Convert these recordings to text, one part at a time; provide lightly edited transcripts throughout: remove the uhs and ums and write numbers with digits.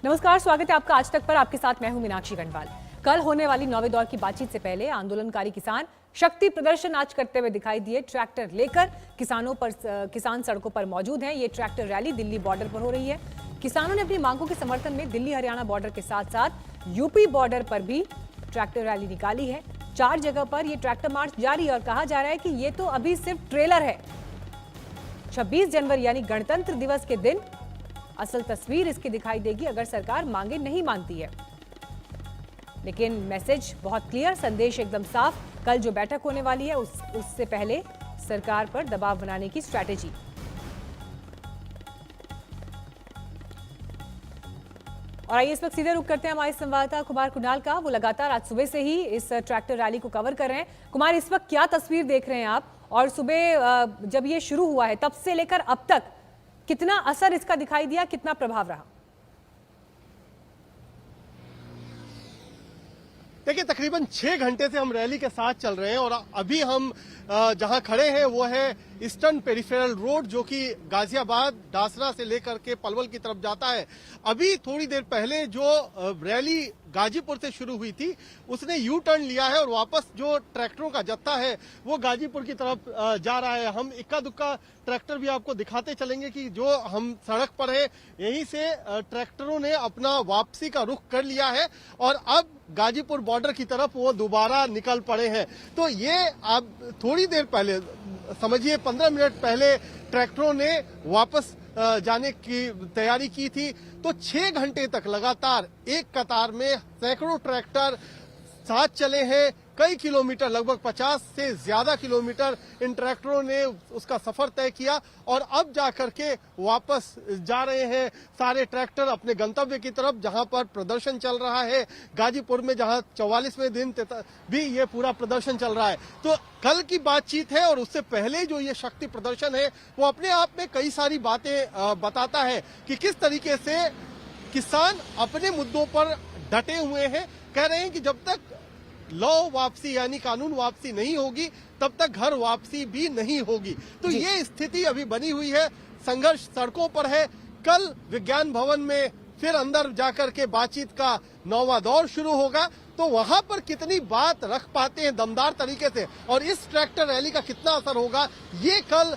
नमस्कार, स्वागत है आपका आज तक पर। आपके साथ मैं हूं मीनाक्षी गढ़वाल। कल होने वाली 9वें दौर की बातचीत से पहले आंदोलनकारी किसान शक्ति प्रदर्शन आज करते हुए दिखाई दिए। ट्रैक्टर लेकर किसान सड़कों पर मौजूद हैं। ये ट्रैक्टर रैली दिल्ली बॉर्डर पर हो रही है। किसानों ने अपनी मांगों के समर्थन में दिल्ली हरियाणा बॉर्डर के साथ साथ यूपी बॉर्डर पर भी ट्रैक्टर रैली निकाली है। 4 जगह पर यह ट्रैक्टर मार्च जारी है और कहा जा रहा है कि ये तो अभी सिर्फ ट्रेलर है। 26 जनवरी यानी गणतंत्र दिवस के दिन असल तस्वीर इसकी दिखाई देगी अगर सरकार मांगे नहीं मानती है। लेकिन मैसेज बहुत क्लियर, संदेश एकदम साफ। कल जो बैठक होने वाली है उससे पहले सरकार पर दबाव बनाने की स्ट्रैटेजी। और आइए इस वक्त सीधे रुख करते हैं हमारे संवाददाता कुमार कुणाल का। वो लगातार आज सुबह से ही इस ट्रैक्टर रैली को कवर कर रहे हैं। कुमार, इस वक्त क्या तस्वीर देख रहे हैं आप, और सुबह जब ये शुरू हुआ है तब से लेकर अब तक कितना असर इसका दिखाई दिया, कितना प्रभाव रहा? देखिए, तकरीबन 6 घंटे से हम रैली के साथ चल रहे हैं और अभी हम जहां खड़े हैं वो है ईस्टर्न पेरिफेरल रोड, जो कि गाजियाबाद डासरा से लेकर के पलवल की तरफ जाता है। अभी थोड़ी देर पहले जो रैली गाजीपुर से शुरू हुई थी उसने यू टर्न लिया है और वापस जो ट्रैक्टरों का जत्था है वो गाजीपुर की तरफ जा रहा है। हम इक्का दुक्का ट्रैक्टर भी आपको दिखाते चलेंगे कि जो हम सड़क पर है यहीं से ट्रैक्टरों ने अपना वापसी का रुख कर लिया है और अब गाजीपुर बॉर्डर की तरफ वो दोबारा निकल पड़े हैं। तो ये आप थोड़ी देर पहले समझिए 15 मिनट पहले ट्रैक्टरों ने वापस जाने की तैयारी की थी। तो 6 घंटे तक लगातार एक कतार में सैकड़ों ट्रैक्टर साथ चले हैं। कई किलोमीटर, लगभग 50 से ज्यादा किलोमीटर इन ट्रैक्टरों ने उसका सफर तय किया और अब जाकर के वापस जा रहे हैं सारे ट्रैक्टर अपने गंतव्य की तरफ, जहां पर प्रदर्शन चल रहा है। गाजीपुर में जहां 44वें दिन भी ये पूरा प्रदर्शन चल रहा है। तो कल की बातचीत है और उससे पहले जो ये शक्ति प्रदर्शन है वो अपने आप में कई सारी बातें बताता है कि किस तरीके से किसान अपने मुद्दों पर डटे हुए हैं। कह रहे हैं कि जब तक लॉ वापसी यानी कानून वापसी नहीं होगी तब तक घर वापसी भी नहीं होगी। तो ये स्थिति अभी बनी हुई है। संघर्ष सड़कों पर है। कल विज्ञान भवन में फिर अंदर जाकर के बातचीत का 9वां दौर शुरू होगा। तो वहां पर कितनी बात रख पाते हैं दमदार तरीके से और इस ट्रैक्टर रैली का कितना असर होगा, ये कल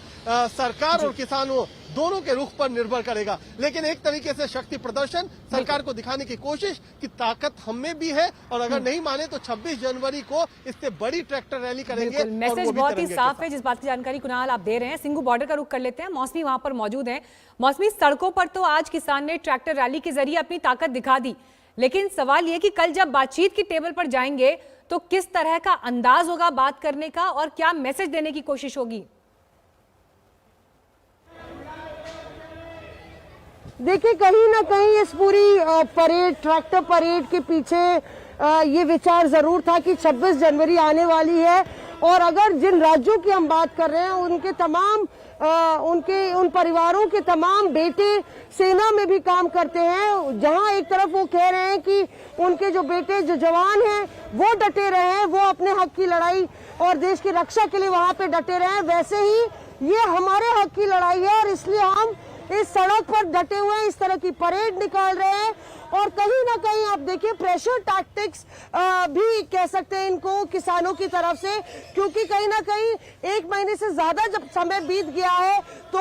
सरकार और किसानों दोनों के रुख पर निर्भर करेगा। लेकिन एक तरीके से शक्ति प्रदर्शन सरकार को दिखाने की कोशिश कि ताकत हम में भी है और अगर नहीं माने तो 26 जनवरी को इससे बड़ी ट्रैक्टर रैली करेंगे। मैसेज बहुत ही साफ है, जिस बात की जानकारी कुणाल आप दे रहे हैं। सिंघू बॉर्डर का रुख कर लेते हैं। मौसमी वहां पर मौजूद है। मौसमी, सड़कों पर तो आज किसान ने ट्रैक्टर रैली के जरिए अपनी ताकत दिखा दी, लेकिन सवाल यह कि कल जब बातचीत की टेबल पर जाएंगे तो किस तरह का अंदाज होगा बात करने का और क्या मैसेज देने की कोशिश होगी? देखिए, कहीं ना कहीं इस पूरी परेड, ट्रैक्टर परेड के पीछे ये विचार जरूर था कि 26 जनवरी आने वाली है और अगर जिन राज्यों की हम बात कर रहे हैं उनके तमाम उन परिवारों के तमाम बेटे सेना में भी काम करते हैं, जहां एक तरफ वो कह रहे हैं कि उनके जो बेटे जो जवान हैं वो डटे रहे हैं, वो अपने हक की लड़ाई और देश की रक्षा के लिए वहां पे डटे रहे हैं, वैसे ही ये हमारे हक की लड़ाई है और इसलिए हम इस सड़क पर डटे हुए इस तरह की परेड निकाल रहे हैं। और कहीं ना कहीं आप देखिए प्रेशर टैक्टिक्स भी कह सकते हैं इनको किसानों की तरफ से, क्योंकि कहीं ना कहीं 1 महीने से ज्यादा जब समय बीत गया है तो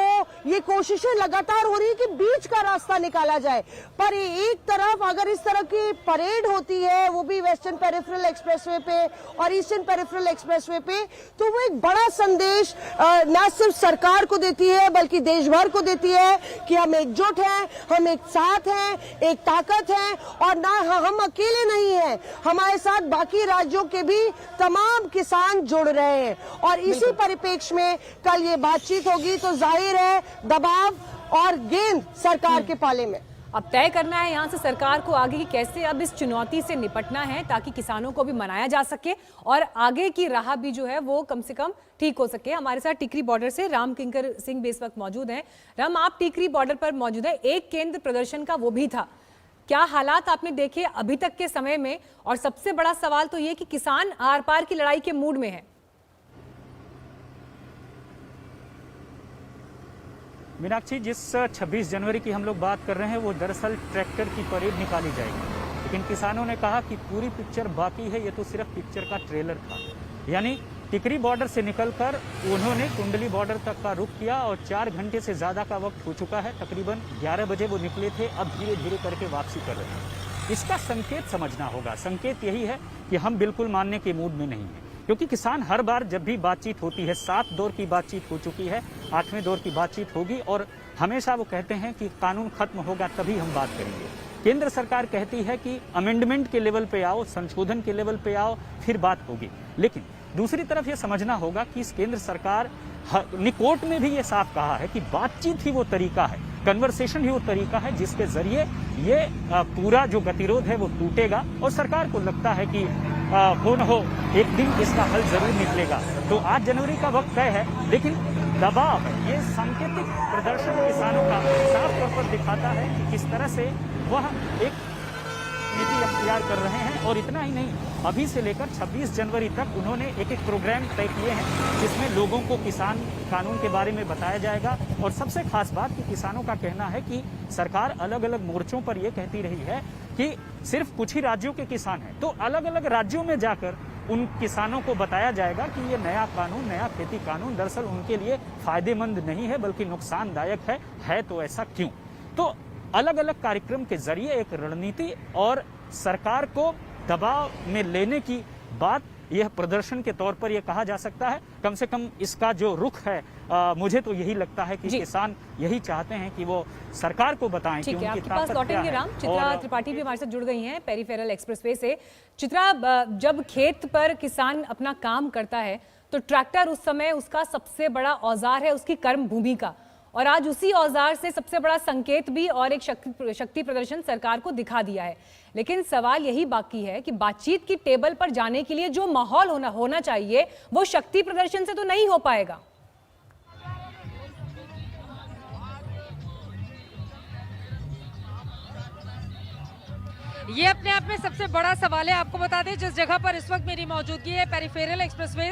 ये कोशिशें लगातार हो रही है कि बीच का रास्ता निकाला जाए। पर एक तरफ अगर इस तरह की परेड होती है, वो भी वेस्टर्न पेरिफेरल एक्सप्रेसवे पे और ईस्टर्न पेरिफेरल एक्सप्रेसवे पे, तो वो एक बड़ा संदेश न सिर्फ सरकार को देती है बल्कि देश भर को देती है कि हम एकजुट हैं, हम एक साथ हैं, एक ताकत है और ना हम अकेले नहीं हैं, हमारे साथ बाकी राज्यों के भी तमाम किसान जुड़ रहे हैं। और इसी परिप्रेक्ष्य में कल ये बातचीत होगी तो जाहिर है दबाव और गेंद सरकार के पाले में। अब तय करना है यहाँ से सरकार को आगे की कैसे अब इस चुनौती से निपटना है ताकि किसानों को भी मनाया जा सके और आगे की राह भी जो है वो कम से कम ठीक हो सके। हमारे साथ टिकरी बॉर्डर से राम किंकर सिंह भी इस वक्त मौजूद हैं। राम, आप टिकरी बॉर्डर पर मौजूद है। एक केंद्र प्रदर्शन का वो भी था, क्या हालात आपने देखे अभी तक के समय में? और सबसे बड़ा सवाल तो ये कि किसान आर पार की लड़ाई के मूड में है। मीनाक्षी, जिस 26 जनवरी की हम लोग बात कर रहे हैं वो दरअसल ट्रैक्टर की परेड निकाली जाएगी, लेकिन किसानों ने कहा कि पूरी पिक्चर बाकी है, ये तो सिर्फ पिक्चर का ट्रेलर था। यानी टिकरी बॉर्डर से निकलकर उन्होंने कुंडली बॉर्डर तक का रुख किया और 4 घंटे से ज़्यादा का वक्त हो चुका है। तकरीबन 11 बजे वो निकले थे, अब धीरे धीरे करके वापसी कर रहे हैं। इसका संकेत समझना होगा। संकेत यही है कि हम बिल्कुल मानने के मूड में नहीं हैं, क्योंकि किसान हर बार जब भी बातचीत होती है, 7 दौर की बातचीत हो चुकी है, 8वें दौर की बातचीत होगी और हमेशा वो कहते हैं कि कानून खत्म होगा तभी हम बात करेंगे। केंद्र सरकार कहती है कि अमेंडमेंट के लेवल पे आओ, संशोधन के लेवल पे आओ, फिर बात होगी। लेकिन दूसरी तरफ ये समझना होगा कि इस केंद्र सरकार ने कोर्ट में भी ये साफ कहा है कि बातचीत ही वो तरीका है, कन्वर्सेशन ही वो तरीका है जिसके जरिए ये पूरा जो गतिरोध है वो टूटेगा और सरकार को लगता है कि हो न हो एक दिन इसका हल जरूर निकलेगा। तो 8 जनवरी का वक्त तय है, लेकिन दबाव है, ये सांकेतिक प्रदर्शन किसानों का साफ तौर पर दिखाता है कि किस तरह से वह एक नीति अख्तियार कर रहे हैं। और इतना ही नहीं, अभी से लेकर 26 जनवरी तक उन्होंने एक प्रोग्राम तय किए हैं जिसमें लोगों को किसान कानून के बारे में बताया जाएगा। और सबसे खास बात कि किसानों का कहना है कि सरकार अलग अलग मोर्चों पर यह कहती रही है कि सिर्फ कुछ ही राज्यों के किसान हैं, तो अलग अलग राज्यों में जाकर उन किसानों को बताया जाएगा कि ये नया कानून, नया खेती कानून दरअसल उनके लिए फायदेमंद नहीं है बल्कि नुकसानदायक है तो ऐसा क्यों। तो अलग अलग कार्यक्रम के जरिए एक रणनीति और सरकार को दबाव में लेने की बात, यह प्रदर्शन के तौर पर यह कहा जा सकता है। कम से कम इसका जो रुख है, मुझे तो यही लगता है कि किसान यही चाहते हैं कि वो सरकार को बताएं कि उनकी आपके पास ताकत क्या लौटेंगे है। राम। चित्रा त्रिपाठी भी हमारे साथ जुड़ गई हैं पेरिफेरल एक्सप्रेसवे से। चित्रा, जब खेत पर किसान अपना काम करता है तो ट्रैक्टर उस समय उसका सबसे बड़ा औजार है, उसकी कर्म भूमि का, और आज उसी औजार से सबसे बड़ा संकेत भी और एक शक्ति प्रदर्शन सरकार को दिखा दिया है। लेकिन सवाल यही बाकी है कि बातचीत की टेबल पर जाने के लिए जो माहौल होना चाहिए वो शक्ति प्रदर्शन से तो नहीं हो पाएगा। ये अपने आप में सबसे बड़ा सवाल है। आपको बता दें, जिस जगह पर इस वक्त मेरी मौजूदगी है, पेरिफेरल एक्सप्रेसवे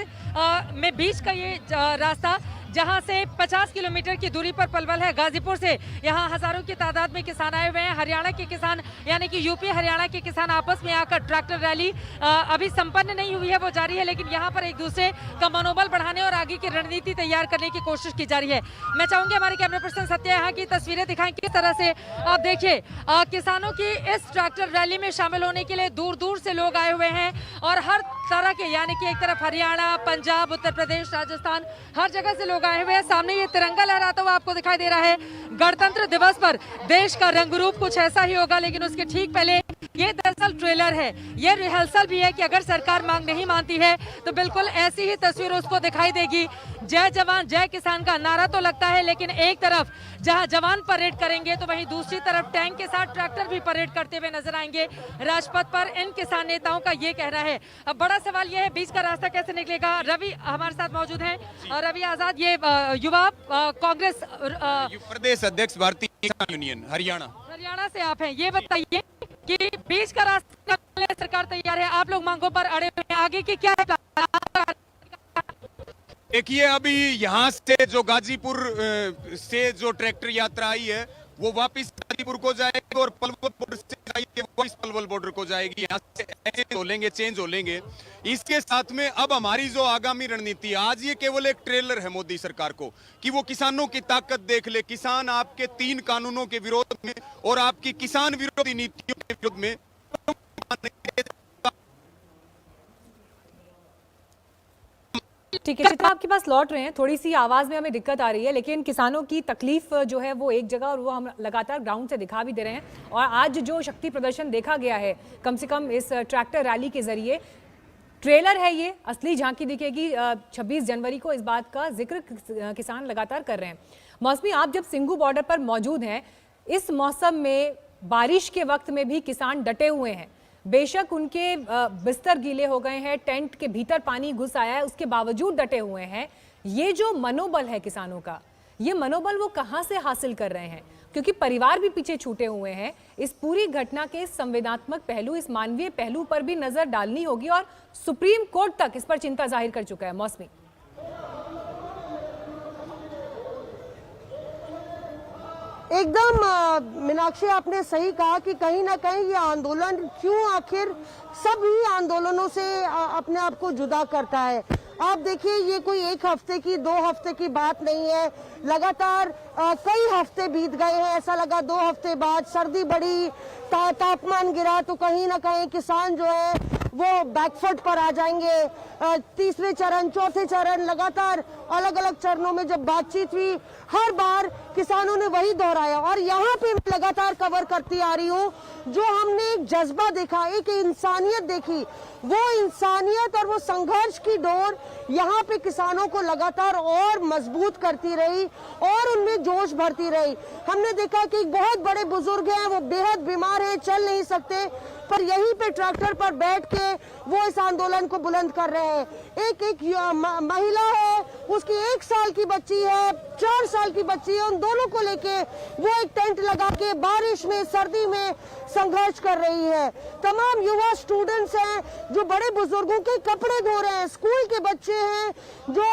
में बीच का ये रास्ता, जहां से 50 किलोमीटर की दूरी पर पलवल है। गाजीपुर से यहाँ हजारों की तादाद में किसान आए हुए हैं। हरियाणा के किसान, यानी कि यूपी हरियाणा के किसान आपस में आकर ट्रैक्टर रैली अभी संपन्न नहीं हुई है, वो जारी है, लेकिन यहाँ पर एक दूसरे का मनोबल बढ़ाने और आगे की रणनीति तैयार करने की कोशिश की जा रही है। मैं चाहूंगी हमारे कैमरा पर्सन सत्य यहाँ की तस्वीरें दिखाएं किस तरह से। आप देखिए, किसानों की इस ट्रैक्टर रैली में शामिल होने के लिए दूर दूर से लोग आए हुए हैं और हर तरह के, यानी कि एक तरफ हरियाणा, पंजाब, उत्तर प्रदेश, राजस्थान, हर जगह से लोग आए हुए हैं। सामने ये तिरंगा लहराता हुआ आपको दिखाई दे रहा है। गणतंत्र दिवस पर देश का रंग रूप कुछ ऐसा ही होगा, लेकिन उसके ठीक पहले ये दरअसल ट्रेलर है, ये रिहर्सल भी है कि अगर सरकार मांग नहीं मानती है तो बिल्कुल ऐसी ही तस्वीर उसको दिखाई देगी। जय जवान जय किसान का नारा तो लगता है, लेकिन एक तरफ जहां जवान परेड करेंगे तो वहीं दूसरी तरफ टैंक के साथ ट्रैक्टर भी परेड करते हुए नजर आएंगे राजपथ पर। इन किसान नेताओं का ये कहना है। अब बड़ा सवाल ये है, बीच का रास्ता कैसे निकलेगा। रवि हमारे साथ मौजूद हैं, रवि आजाद, ये युवा कांग्रेस प्रदेश अध्यक्ष भारतीय किसान यूनियन हरियाणा से आप हैं। ये बताइए कि बीच का रास्ता सरकार तैयार है, आप लोग मांगों पर अड़े हुए हैं, आगे की क्या है? देखिए, अभी यहाँ से जो गाजीपुर से जो ट्रैक्टर यात्रा आई है वो वापस गाजीपुर को जाएगी और पलवल बॉर्डर से जाएगी वापस पलवल बॉर्डर को जाएगी। यहाँ से चेंज हो लेंगे। इसके साथ में अब हमारी जो आगामी रणनीति, आज ये केवल एक ट्रेलर है मोदी सरकार को कि वो किसानों की ताकत देख ले। किसान आपके 3 कानूनों के विरोध में और आपकी किसान विरोधी नीतियों के विरोध में ठीक है चित्रा, आपके पास लौट रहे हैं। थोड़ी सी आवाज में हमें दिक्कत आ रही है, लेकिन किसानों की तकलीफ जो है वो एक जगह और वो हम लगातार ग्राउंड से दिखा भी दे रहे हैं। और आज जो शक्ति प्रदर्शन देखा गया है, कम से कम इस ट्रैक्टर रैली के जरिए, ट्रेलर है ये, असली झांकी दिखेगी 26 जनवरी को। इस बात का जिक्र किसान लगातार कर रहे हैं। मौसमी, आप जब सिंघू बॉर्डर पर मौजूद हैं, इस मौसम में बारिश के वक्त में भी किसान डटे हुए हैं। बेशक उनके बिस्तर गीले हो गए हैं, टेंट के भीतर पानी घुस आया है, उसके बावजूद डटे हुए हैं। ये जो मनोबल है किसानों का, ये मनोबल वो कहां से हासिल कर रहे हैं? क्योंकि परिवार भी पीछे छूटे हुए हैं। इस पूरी घटना के संवेदनात्मक पहलू, इस मानवीय पहलू पर भी नजर डालनी होगी और सुप्रीम कोर्ट तक इस पर चिंता जाहिर कर चुका है। मौसमी, एकदम मीनाक्षी, आपने सही कहा कि कहीं ना कहीं ये आंदोलन क्यों आखिर सभी आंदोलनों से अपने आप को जुदा करता है। आप देखिए, ये कोई एक हफ्ते की 2 हफ्ते की बात नहीं है, लगातार कई हफ्ते बीत गए हैं। ऐसा लगा 2 हफ्ते बाद सर्दी बढ़ी, तापमान गिरा तो कहीं ना कहीं किसान जो है वो बैकफुट पर आ जाएंगे। तीसरे चरण, चौथे चरण, लगातार अलग अलग चरणों में जब बातचीत हुई, हर बार किसानों ने वही दोहराया। और यहाँ पे मैं लगातार कवर करती आ रही हूँ, जो हमने एक जज्बा देखा, एक इंसानियत देखी, वो इंसानियत और वो संघर्ष की डोर यहाँ पे किसानों को लगातार और मजबूत करती रही और उनमें जोश भरती रही। हमने देखा कि एक बहुत बड़े बुजुर्ग हैं, वो बेहद बीमार हैं, चल नहीं सकते, पर यहीं पे ट्रैक्टर पर बैठ के वो इस आंदोलन को बुलंद कर रहे हैं। एक महिला है, उसकी 1 साल की बच्ची है, 4 साल की बच्ची है, उन दोनों को लेके वो एक टेंट लगा के बारिश में, सर्दी में संघर्ष कर रही है। तमाम युवा स्टूडेंट्स हैं जो बड़े बुजुर्गों के कपड़े धो रहे हैं, स्कूल के बच्चे हैं जो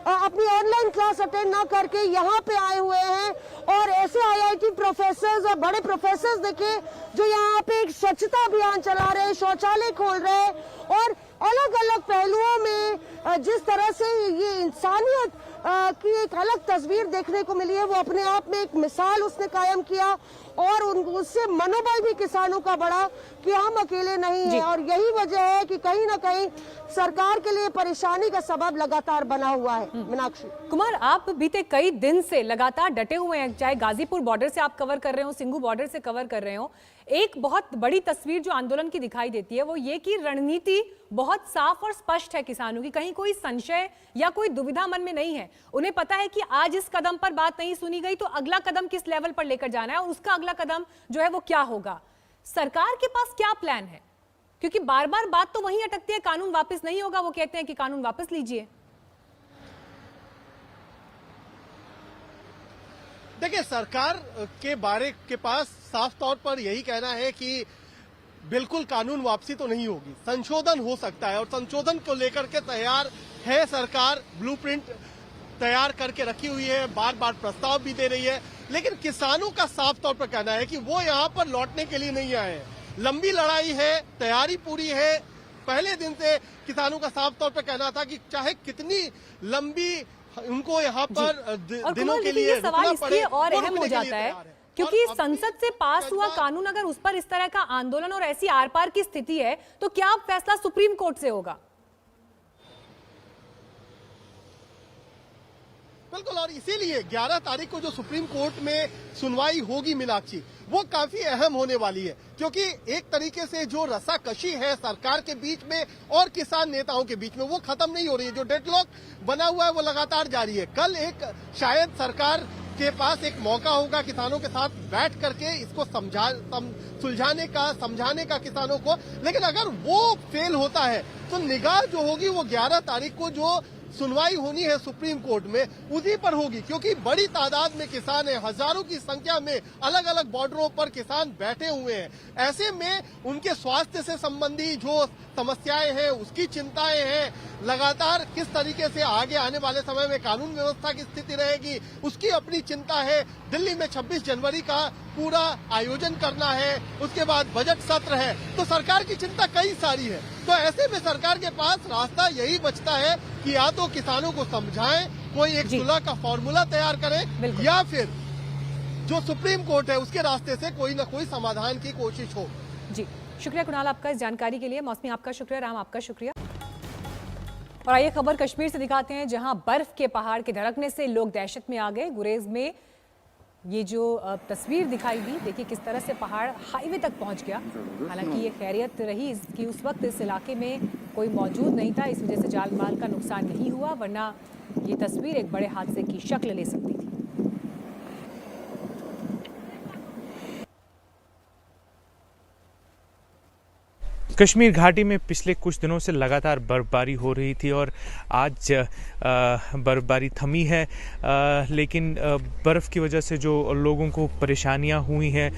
अपनी ऑनलाइन क्लास अटेंड ना करके यहाँ पे आए हुए हैं, और ऐसे IIT प्रोफेसर्स और बड़े प्रोफेसर्स देखे जो यहाँ पे एक स्वच्छता अभियान चला रहे हैं, शौचालय खोल रहे हैं, और अलग अलग पहलुओं में जिस तरह से ये इंसानियत की एक अलग तस्वीर देखने को मिली है, वो अपने आप में एक मिसाल उसने कायम किया, और उससे मनोबल भी किसानों का बढ़ा कि हम अकेले नहीं हैं। और यही वजह है कि कहीं ना कहीं सरकार के लिए परेशानी का सबब लगातार बना हुआ है। मीनाक्षी कुमार, आप बीते कई दिन से लगातार डटे हुए हैं, चाहे गाजीपुर बॉर्डर से आप कवर कर रहे हो, सिंघू बॉर्डर से कवर कर रहे हो। एक बहुत बड़ी तस्वीर जो आंदोलन की दिखाई देती है वो ये कि रणनीति बहुत साफ और स्पष्ट है किसानों की, कहीं कोई संशय या कोई दुविधा मन में नहीं है। उन्हें पता है कि आज इस कदम पर बात नहीं सुनी गई तो अगला कदम किस लेवल पर लेकर जाना है, और उसका अगला कदम जो है वो क्या होगा। सरकार के पास क्या प्लान है, क्योंकि बार बार बात तो वहीं अटकती है, कानून वापस नहीं होगा, वो कहते हैं कि कानून वापस लीजिए। देखिए, सरकार के बारे के पास साफ तौर पर यही कहना है कि बिल्कुल कानून वापसी तो नहीं होगी, संशोधन हो सकता है, और संशोधन को लेकर के तैयार है सरकार, ब्लूप्रिंट तैयार करके रखी हुई है, बार बार प्रस्ताव भी दे रही है। लेकिन किसानों का साफ तौर पर कहना है कि वो यहाँ पर लौटने के लिए नहीं आए हैं, लंबी लड़ाई है, तैयारी पूरी है। पहले दिन से किसानों का साफ तौर पर कहना था कि चाहे कितनी लंबी उनको यहाँ पर दिनों के लिए सवाल इसलिए और अहम हो जाता है क्योंकि संसद से पास हुआ कानून अगर उस पर इस तरह का आंदोलन और ऐसी आर पार की स्थिति है तो क्या फैसला सुप्रीम कोर्ट से होगा? बिल्कुल, और इसीलिए 11 तारीख को जो सुप्रीम कोर्ट में सुनवाई होगी मीनाक्षी, वो काफी अहम होने वाली है, क्योंकि एक तरीके से जो रस्साकशी है सरकार के बीच में और किसान नेताओं के बीच में वो खत्म नहीं हो रही है। जो डेडलॉक बना हुआ है वो लगातार जारी है। कल एक शायद सरकार के पास एक मौका होगा किसानों के साथ बैठ करके इसको सुलझाने का, समझाने का किसानों को, लेकिन अगर वो फेल होता है तो निगाह जो होगी वो 11 तारीख को जो सुनवाई होनी है सुप्रीम कोर्ट में उसी पर होगी, क्योंकि बड़ी तादाद में किसान हैं, हजारों की संख्या में अलग अलग बॉर्डरों पर किसान बैठे हुए हैं। ऐसे में उनके स्वास्थ्य से संबंधी जो समस्याएं हैं, उसकी चिंताएं हैं, लगातार किस तरीके से आगे आने वाले समय में कानून व्यवस्था की स्थिति रहेगी उसकी अपनी चिंता है। दिल्ली में 26 जनवरी का पूरा आयोजन करना है, उसके बाद बजट सत्र है, तो सरकार की चिंता कई सारी है। तो ऐसे में सरकार के पास रास्ता यही बचता है कि या तो किसानों को समझाएं, कोई एक सुलह का फॉर्मूला तैयार करें, या फिर जो सुप्रीम कोर्ट है उसके रास्ते से कोई ना कोई समाधान की कोशिश हो। जी, शुक्रिया कुणाल आपका इस जानकारी के लिए। मौसमी आपका शुक्रिया, राम आपका शुक्रिया। और आइए खबर कश्मीर से दिखाते हैं, जहां बर्फ के पहाड़ के धड़कने से लोग दहशत में आ गए। गुरेज में ये जो तस्वीर दिखाई दी, देखिए किस तरह से पहाड़ हाईवे तक पहुंच गया। हालांकि ये खैरियत रही कि उस वक्त इस इलाके में कोई मौजूद नहीं था, इस वजह से जान माल का नुकसान नहीं हुआ, वरना ये तस्वीर एक बड़े हादसे की शक्ल ले सकती थी। कश्मीर घाटी में पिछले कुछ दिनों से लगातार बर्फबारी हो रही थी और आज बर्फबारी थमी है, लेकिन बर्फ़ की वजह से जो लोगों को परेशानियां हुई हैं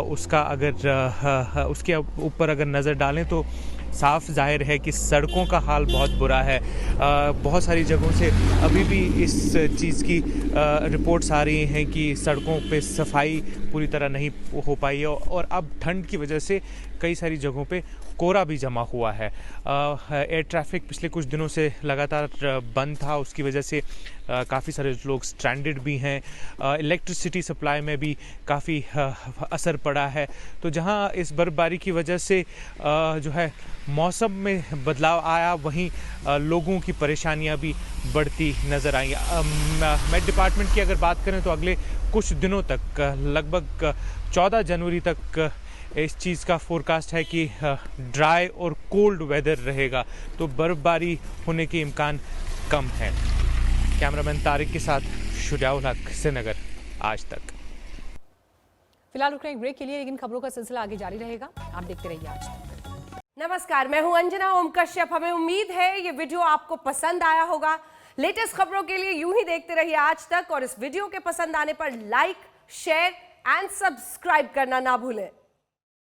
उसका अगर उसके ऊपर अगर नज़र डालें तो साफ जाहिर है कि सड़कों का हाल बहुत बुरा है। बहुत सारी जगहों से अभी भी इस चीज़ की रिपोर्ट्स आ रही हैं कि सड़कों पे सफाई पूरी तरह नहीं हो पाई है और अब ठंड की वजह से कई सारी जगहों पे कोहरा भी जमा हुआ है। एयर ट्रैफिक पिछले कुछ दिनों से लगातार बंद था, उसकी वजह से काफ़ी सारे लोग स्ट्रैंडेड भी हैं। इलेक्ट्रिसिटी सप्लाई में भी काफ़ी असर पड़ा है। तो जहां इस बर्फबारी की वजह से जो है मौसम में बदलाव आया, वहीं लोगों की परेशानियां भी बढ़ती नज़र आई। मेट डिपार्टमेंट की अगर बात करें तो अगले कुछ दिनों तक लगभग 14 जनवरी तक इस चीज़ का फोरकास्ट है कि ड्राई और कोल्ड वेदर रहेगा, तो बर्फबारी होने के इम्कान कम है। कैमरामैन तारिक के साथ शुजाउल हक, श्रीनगर, आज तक। फिलहाल रुक रहे हैं ब्रेक के लिए, लेकिन खबरों का सिलसिला आगे जारी रहेगा। आप देखते रहिए आज तक। नमस्कार, मैं हूं अंजना ओम कश्यप। हमें उम्मीद है ये वीडियो आपको पसंद आया होगा। लेटेस्ट खबरों के लिए यूं ही देखते रहिए आज तक, और इस वीडियो के पसंद आने पर लाइक, शेयर एंड सब्सक्राइब करना ना भूलें।